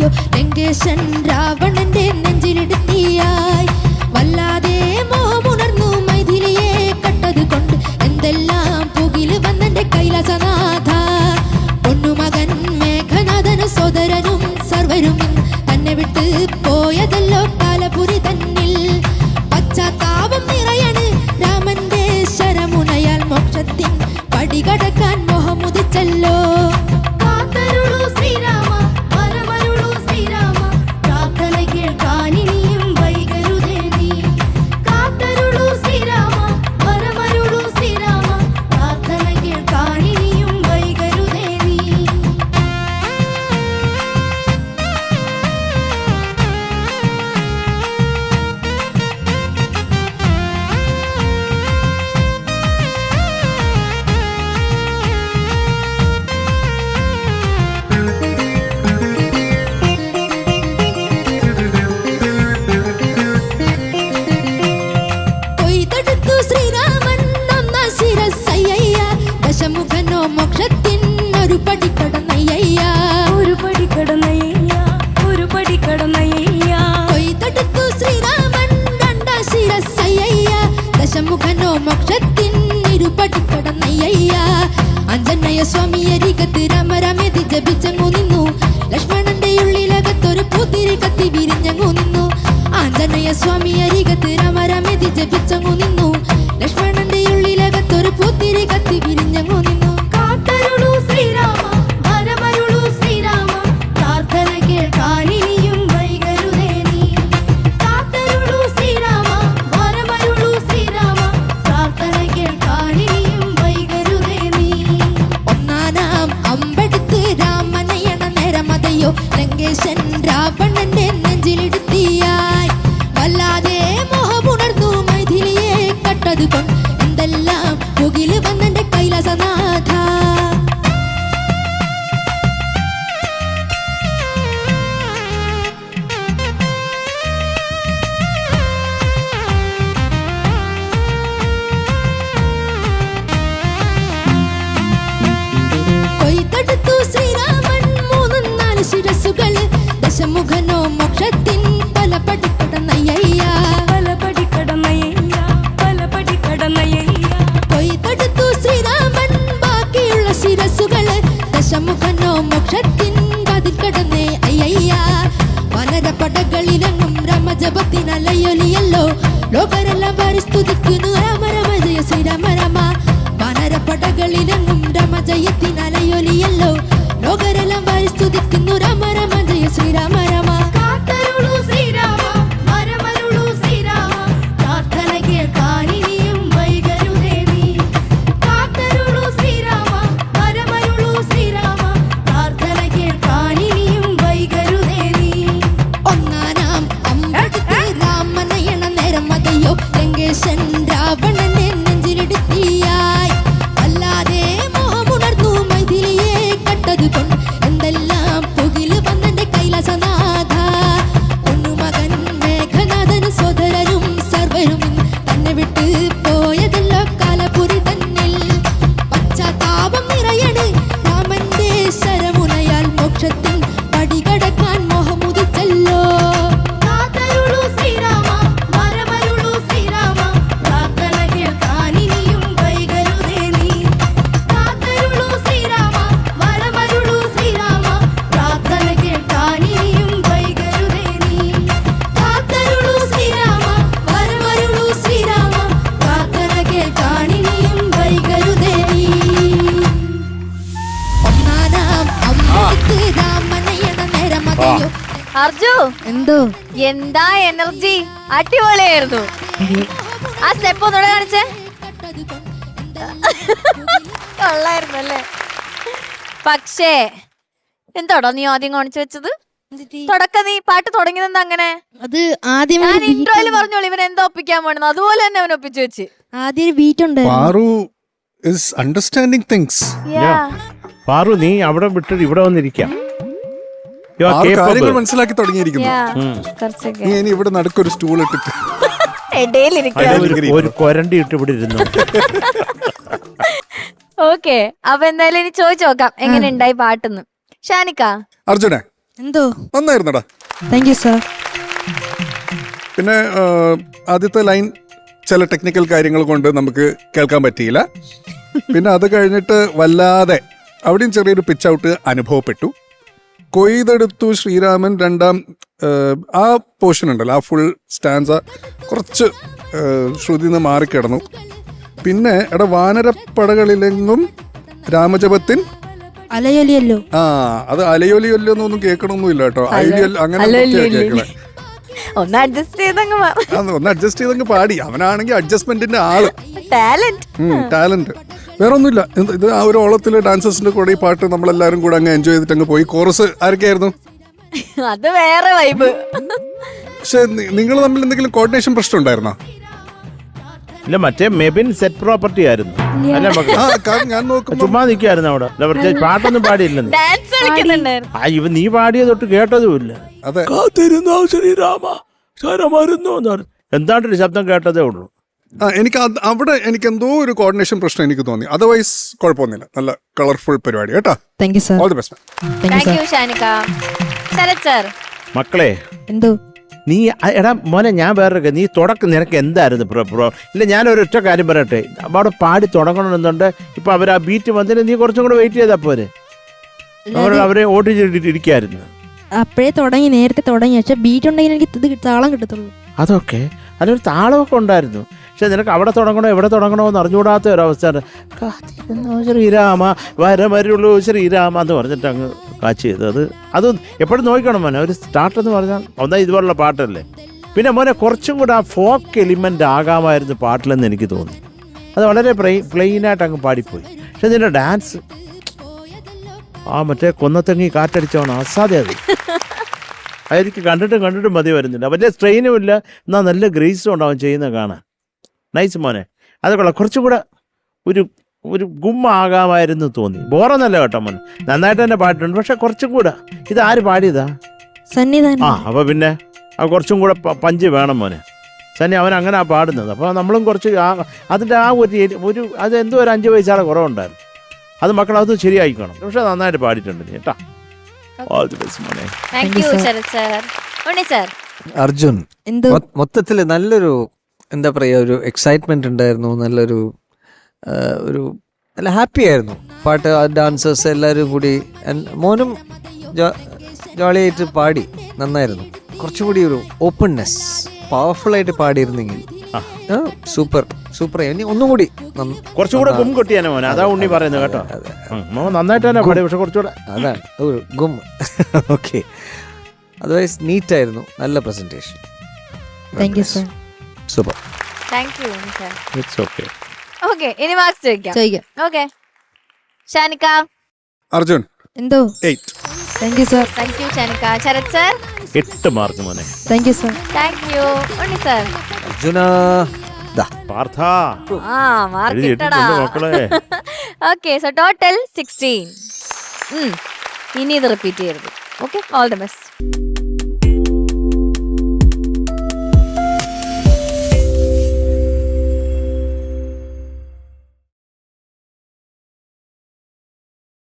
മതിയോ ലങ്കേശൻ രാവണന്റെ നെഞ്ചിലിടുത്തിയായി വല്ലാതെ മോഹമുണർന്നു മൈഥിലിയെ കട്ടത് കൊണ്ട് എന്തെല്ലാം പുകില് വന്നെന്റെ കൈലാസനാഥ പൊന്നുമകൻ മേഘനാഥന് സോദരനും സർവരും തന്നെ വിട്ട് പോയതല്ലോ കാലപുരി തന്നിൽ പശ്ചാത്താപം നിറയാണ് രാമന്റെ ശരമുനയാൽ മോക്ഷത്തിൻ പടികടക്കാൻ മോഹമുദിച്ചല്ലോ കാത്തരുളൂ ശ്രീരാമ വരമരുളൂ ശ്രീരാമ പ്രാർത്ഥന കേൾക്കാൻ ഇനിയും വൈകരുതേ നീ കാത്തരുളൂ ശ്രീരാമ വരമരുളൂ ശ്രീരാമ പ്രാർത്ഥന കേൾക്കാൻ ഇനിയും വൈകരുതേ നീ കൊയ്തെടുത്തു ശ്രീരാമൻ ഒന്നാം ശിരസ്സയ്യ ദശമുഖനോ മോക്ഷത്തിൻ ഒരു പടി കടന്നയ്യ ഒരു പടി കടന്നയ്യ ഒരു പടി കടന്നയ്യ കൊയ്തെടുത്തു ശ്രീരാമൻ രണ്ടാം ശിരസ്സയ്യ ദശമുഖനോ മോക്ഷത്തിൻ ഇരുപടി കടന്നയ്യ അഞ്ജനയ സ്വാമി അരികത്ത് രാമരാമേതി ജപിച്ചങ്ങു നിന്നു ലക്ഷ്മണന്റെ ഉള്ളിലകത്തൊരു പൂത്തിരി കത്തി വിരിഞ്ഞങ്ങു നിന്നു ആഞ്ജനേയ സ്വാമി അരികത്ത് രാമരാമേതി ജപിച്ചങ്ങു നിന്നു ലക്ഷ്മണന്റെ ഉള്ളിലകത്തൊരു പൂത്തിരി കത്തി വിരിഞ്ഞങ്ങു നിന്നു കാത്തരുളൂ ശ്രീരാമ വരമരുളൂ ശ്രീരാമ പ്രാർത്ഥന കേൾക്കാൻ ഇനിയും വൈകരുതേ നീ കാത്തരുളൂ ശ്രീരാമ വരമരുളൂ ശ്രീരാമ പ്രാർത്ഥന കേൾക്കാൻ ഇനിയും വൈകരുതേ നീ ഒന്നാനാം അമ്പെടുത്ത് രാമനയണ നേരമതയോ ലങ്കേശൻ രാവണന്റെ നെഞ്ചിലിടുത്തിയായി വല്ലാതെ മോഹമുണർന്നു മൈഥിലിയെ കട്ടത് കൊണ്ട് എന്തെല്ലാം പുകില് വന്നെന്റെ കൈലാസനാഥ കൊയ്തെടുത്തു ശ്രീരാമൻ മൂന്നും നാല് ശിരസുകള് ദശമുഖനോ മോക്ഷത്തിൻ പല പടി കടന്നയ്യ പല പടി കടന്നയ്യ പല പടി കടന്നയ്യ കൊയ്തെടുത്തു ശ്രീരാമൻ ബാക്കിയുള്ള ശിരസുകള് ദശമുഖനോ മോക്ഷത്തിൻ വാതിൽ കടന്നേ അയ്യ വനരപടകളിലെങ്ങും രാമജപത്തിനലയൊലിയല്ലോ ലോകരെല്ലാം പരിസ്തുതിക്കുന്നു രാമ രാമ ജയ ശ്രീരാമ രാമ വനരപടകളിലെങ്ങും രാമജയത്തിനലയൊലിയല്ലോ ലോകരെല്ലാം പരിസ്തുതിക്കുന്നു രാമ രാമ ജയ ശ്രീരാമ രാമ കാത്തരുളൂ ശ്രീരാമ വരമരുളൂ ശ്രീരാമ പ്രാർത്ഥന കേൾക്കാൻ ഇനിയും വൈകരുതേ നീ കാത്തരുളൂ ശ്രീരാമ വരമരുളൂ ശ്രീരാമ പ്രാർത്ഥന കേൾക്കാൻ ഇനിയും വൈകരുതേ നീ ഒന്നാനാം അമ്പെടുത്ത് രാമനയണ നേരം മതയോ ലങ്കേശൻ രാവണനെ നെഞ്ചിലിടുത്തിയായി വല്ലാതെ മോഹമുണർന്നു മൈഥിലിയെ കട്ടത് കൊണ്ട് എന്തെല്ലാം പുകില് വന്നെന്റെ കൈലാസനാഥ പൊന്നുമകൻ മേഘനാഥന് സോദരനും സർവരും തന്നെ വിട്ട് പോയതല്ലോ കാലപുരി തന്നിൽ പശ്ചാത്താപം നിറയണ് രാമന്റെ ശരമുനയാൽ മോക്ഷത്തിൻ പടികടക്കാൻ മോഹമുദിച്ചല്ലോ കാത്തരുളൂ ശ്രീരാമ വരമരുളൂ ശ്രീരാമ പ്രാർത്ഥന കേൾക്കാൻ ഇനിയും വൈകരുതേ നീ കാത്തരുളൂ ശ്രീരാമ വരമരുളൂ ശ്രീരാമ പ്രാർത്ഥന കേൾക്കാൻ ഇനിയും വൈകരുതേ നീ കാത്തരുളൂ ശ്രീരാമ വരമരുളൂ ശ്രീരാമ പ്രാർത്ഥന കേൾക്കാൻ ഇനിയും വൈകരുതേ നീ ഒന്നാനാം അമ്പെടുത്ത് രാമനയണ നേരം മതിയോ അർജു എന്തോ എന്താ എനർജി അടിപൊളിയായിരുന്നു ആ സ്റ്റെപ്പ് ഒന്നുകൂടെ കാണിച്ചേ കൊള്ളായിരുന്നു അല്ലേ പക്ഷേ എന്താടോ നീ ആദ്യം കാണിച്ചു വെച്ചത് തുടക്കം നീ പാട്ട് തുടങ്ങിയത് അങ്ങനെ അത് ആദ്യം ഞാൻ ഇൻട്രോയില് പറഞ്ഞോളൂ ഇവൻ എന്താ ഒപ്പിക്കാൻ പോണെന്ന് അതുപോലെ തന്നെ അവൻ ഒപ്പിച്ചു വെച്ച് ആദ്യം ഒരു ബീറ്റ് ഉണ്ട് Paru is understanding things. Paru നീ അവിടെ വിട്ടിട്ട് ഇവിടെ വന്നിരിക്കാം. കാര്യങ്ങൾ മനസ്സിലാക്കി തുടങ്ങിയിരിക്കുന്നു. നീ ഇനി ഇവിടെ നടുക്കൊരു സ്റ്റൂൾ ഇട്ടിട്ട് ഒരു കൊരണ്ടി ഇട്ട് ഇവിടെ ഇരുന്നു. ഓക്കെ, അപ്പൊ എന്തായാലും ഇനി ചോദിച്ചു നോക്കാം എങ്ങനെ ഉണ്ടായി പാട്ടെന്ന്. ഷാനിക്ക, അർജുനെ എന്തോ നന്നായിരുന്നടാ. Thank you sir. പിന്നെ ആദ്യത്തെ ലൈൻ ചില ടെക്നിക്കൽ കാര്യങ്ങൾ കൊണ്ട് നമുക്ക് കേൾക്കാൻ പറ്റിയില്ല. പിന്നെ അത് കഴിഞ്ഞിട്ട് വല്ലാതെ അവിടെയും ചെറിയൊരു പിച്ച് ഔട്ട് അനുഭവപ്പെട്ടു. കൊയ്തെടുത്തു ശ്രീരാമൻ രണ്ടാം ആ പോർഷൻ ഉണ്ടല്ലോ, ആ ഫുൾ സ്റ്റാൻസ കുറച്ച് ശ്രുതിന്ന് മാറിക്കിടന്നു. പിന്നെ വാനരപ്പടകളിലെങ്ങും രാമജപത്തിൻ അലയൊലിയല്ലോ. അത് അലയൊലിയല്ലോ എന്നൊന്നും കേൾക്കണമൊന്നുമില്ല കേട്ടോ. അങ്ങനെ കേൾക്കണേ. ഒന്ന് അഡ്ജസ്റ്റ് ചെയ്തങ്ങ് പാടി. അവനാണെങ്കിൽ അഡ്ജസ്റ്റ്മെന്റിന്റെ ആള്, ടാലന്റ്. വേറെ ഒന്നുമില്ല. ഇത് ആ ഒരു ഓളത്തില് ഡാൻസേഴ്സിന്റെ കൂടെ ഈ പാട്ട് നമ്മളെല്ലാരും കൂടെ അങ്ങ് എൻജോയ് ചെയ്തിട്ട് അങ്ങ് പോയി. കോറസ് ആരൊക്കെയായിരുന്നു? അത് വേറെ വൈബ്. പക്ഷെ നിങ്ങൾ തമ്മിൽ എന്തെങ്കിലും കോർഡിനേഷൻ പ്രശ്നം ഉണ്ടായിരുന്നോ? ഇല്ല, മറ്റേ മെബിൻ സെറ്റ് പ്രോപ്പർട്ടി ആയിരുന്നു. ഞാൻ നോക്കുമ്പോ ചുമ്മാ നിൽക്കായിരുന്നു അവിടെ. പ്രത്യേകിച്ച് പാട്ടൊന്നും പാടിയില്ലെന്ന്. നീ പാടിയത് തൊട്ട് കേട്ടതുമില്ല. അതെ, ശ്രീരാമ എന്താണ്ടൊരു ശബ്ദം കേട്ടതേ ഉള്ളൂ. അവിടെ എനിക്ക് എന്തോ ഒരു കോർഡിനേഷൻ പ്രശ്നം എനിക്ക് തോന്നി. അതർവൈസ് കുഴപ്പമൊന്നുമില്ല. നല്ല കളർഫുൾ പരിപാടി കേട്ടോ. All the best. മക്കളെ, എന്തോ നീ എടാ മോനെ, ഞാൻ വേറെ നീ തുടക്കം നിനക്ക് എന്തായിരുന്നു ഇല്ല, ഞാനൊരു ഒറ്റ കാര്യം പറയട്ടെ. അവിടെ പാടി തുടങ്ങണമെന്നുണ്ട്. ഇപ്പൊ അവർ ആ ബീറ്റ് വന്നിട്ട് നീ കുറച്ചും കൂടെ വെയിറ്റ് ചെയ്താ പോരെ. അവരെ ഓട്ടിച്ചിട്ടിരിക്കായിരുന്നു. അപ്പോഴേ തുടങ്ങി, നേരത്തെ തുടങ്ങി. പക്ഷെ ബീറ്റ് ഉണ്ടെങ്കിൽ എനിക്ക് ഇത് താളം കിട്ടത്തുള്ളൂ. അതൊക്കെ അതിനൊരു താളമൊക്കെ ഉണ്ടായിരുന്നു. പക്ഷെ നിനക്ക് അവിടെ തുടങ്ങണോ എവിടെ തുടങ്ങണോ എന്ന് അറിഞ്ഞുകൂടാത്ത ഒരവസ്ഥയാണ്. ശ്രീരാമ വരമരുള്ളൂ ശ്രീരാമ എന്ന് പറഞ്ഞിട്ട് അങ്ങ് കാച്ച് ചെയ്തത്. അത് എപ്പോഴും നോക്കണം മോനെ. ഒരു സ്റ്റാർട്ട് എന്ന് പറഞ്ഞാൽ ഒന്നാ ഇതുപോലുള്ള പാട്ടല്ലേ. പിന്നെ മോനെ കുറച്ചും കൂടെ ആ ഫോക്ക് എലിമെൻ്റ് ആകാമായിരുന്നു പാട്ടിലെന്ന് എനിക്ക് തോന്നി. അത് വളരെ പ്ലെയിനായിട്ട് അങ്ങ് പാടിപ്പോയി. പക്ഷെ നിന്റെ ഡാൻസ് ആ മറ്റേ കൊന്നത്തെങ്ങി കാറ്റടിച്ചവണ് അസാധ്യത. അതെനിക്ക് കണ്ടിട്ടും മതി വരുന്നില്ല. വലിയ സ്ട്രെയിനും ഇല്ല, എന്നാൽ നല്ല ഗ്രേസും ഉണ്ടാവും ചെയ്യുന്നത് കാണാൻ. നൈസ് മോനെ, അത് കൊള്ളാം. കുറച്ചും കൂടെ ഒരു ഗുമ്മാകാമായിരുന്നു തോന്നി. ബോറൊന്നല്ല കേട്ടോ മോനെ, നന്നായിട്ട് തന്നെ പാടിയിട്ടുണ്ട്. പക്ഷെ കുറച്ചും കൂടെ ഇത് ആര് പാടിയതാ? സന്നിധാനം. അപ്പോൾ പിന്നെ കുറച്ചും കൂടെ പഞ്ച് വേണം മോനെ. സന്നി അവൻ അങ്ങനെ പാടുന്നത്. അപ്പോൾ നമ്മളും കുറച്ച് അതിൻ്റെ ആ ഒരു അതെന്തോ ഒരു 5 പൈസയുടെ കുറവുണ്ടായിരുന്നു. അത് മക്കൾ അത് ശരിയായിക്കണം. പക്ഷെ നന്നായിട്ട് പാടിയിട്ടുണ്ട് നീ കേട്ടോ. ഓൾ ദി ബെസ്റ്റ് മോനെ. അർജുൻ, മൊത്തത്തില് നല്ലൊരു എന്താ പറയുക, ഒരു എക്സൈറ്റ്മെന്റ് ഉണ്ടായിരുന്നു. നല്ലൊരു നല്ല ഹാപ്പി ആയിരുന്നു പാട്ട്. ഡാൻസേഴ്സ് എല്ലാവരും കൂടി, മോനും ജോളിയായിട്ട് പാടി. നന്നായിരുന്നു. കുറച്ചുകൂടി ഒരു ഓപ്പൺനെസ്, പവർഫുൾ ആയിട്ട് പാടിയിരുന്നെങ്കിൽ സൂപ്പർ ഇനി ഒന്നും കൂടി കുറച്ചുകൂടെ ഗും കൊട്ടിയാനോ മോനെ. അതാ ഉണ്ണി പറയുന്നത് കേട്ടോ. നന്നായിട്ട് തന്നെ പാടി, പക്ഷെ കുറച്ചുകൂടെ അതാണ് ഒരു ഗും. ഓക്കെ, അതർവൈസ് നീറ്റ് ആയിരുന്നു. നല്ല presentation. Thank you sir. Super. It's okay. Okay, ഇനി മാർക്സ് ചോദിക്കാം. ഓക്കെ, ഷാനിക്ക. അർജുൻ എന്തോ 8. Thank you sir. Thank you Shanika. Sarath sir 8 mark മോനെ. Thank you sir. Thank you Unni sir. Arjuna Partha mark കിട്ടടാ മക്കളെ. Okay, so total 16. ഇനി ഇത് റിപ്പീറ്റ് ചെയ്യരുത്. Okay, all the best.